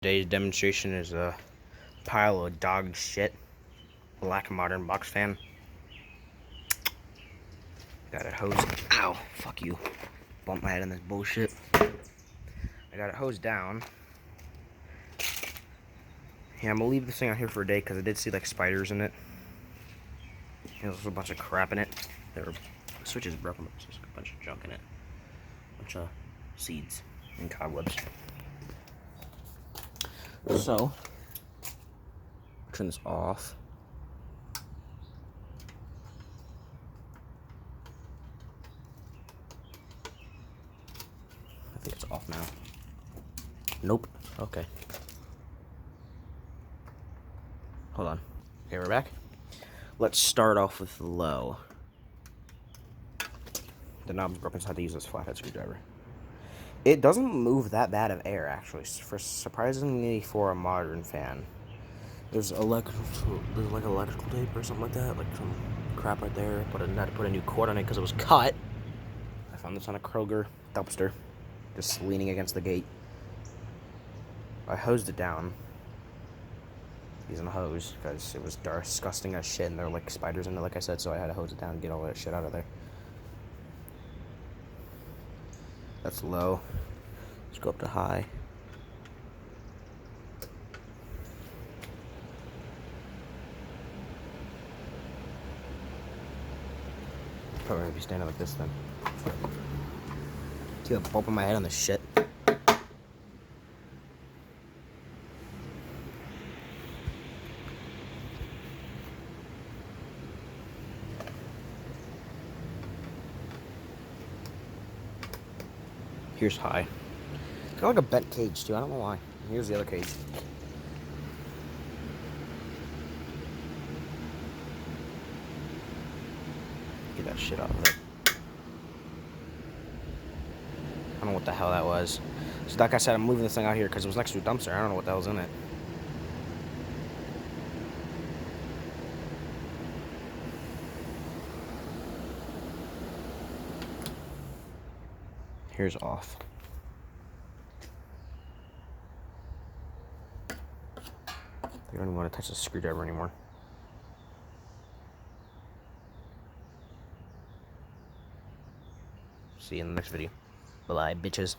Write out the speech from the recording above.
Today's demonstration is a pile of dog shit. Black modern box fan. Got it hosed. Ow, fuck you. Bumped my head in this bullshit. I got it hosed down. Yeah, I'm gonna leave this thing out here for a day because I did see like spiders in it. There's also a bunch of crap in it. The switch is broken, but there's a bunch of junk in it. A bunch of seeds and cobwebs. So, turn this off. I think it's off now. Nope. Okay. Hold on. Okay, we're back. Let's start off with low. The knob's broken, so I had to use this flathead screwdriver. It doesn't move that bad of air, actually, surprisingly for a modern fan. There's like electrical tape or something like that, like some crap right there. But I had to put a new cord on it because it was cut. I found this on a Kroger dumpster, just leaning against the gate. I hosed it down using a hose because it was disgusting as shit, and there were like spiders in it, like I said, so I had to hose it down and get all that shit out of there. That's low. Let's go up to high. Probably gonna be standing like this then. See the bump in my head on this shit. Here's high. It's kind of like a bent cage too. I don't know why. Here's the other cage. Get that shit out of it. I don't know what the hell that was. So like I said, I'm moving this thing out here because it was next to a dumpster. I don't know what the hell's in it. Here's off. I don't even want to touch the screwdriver anymore. See you in the next video. Bye-bye, bitches.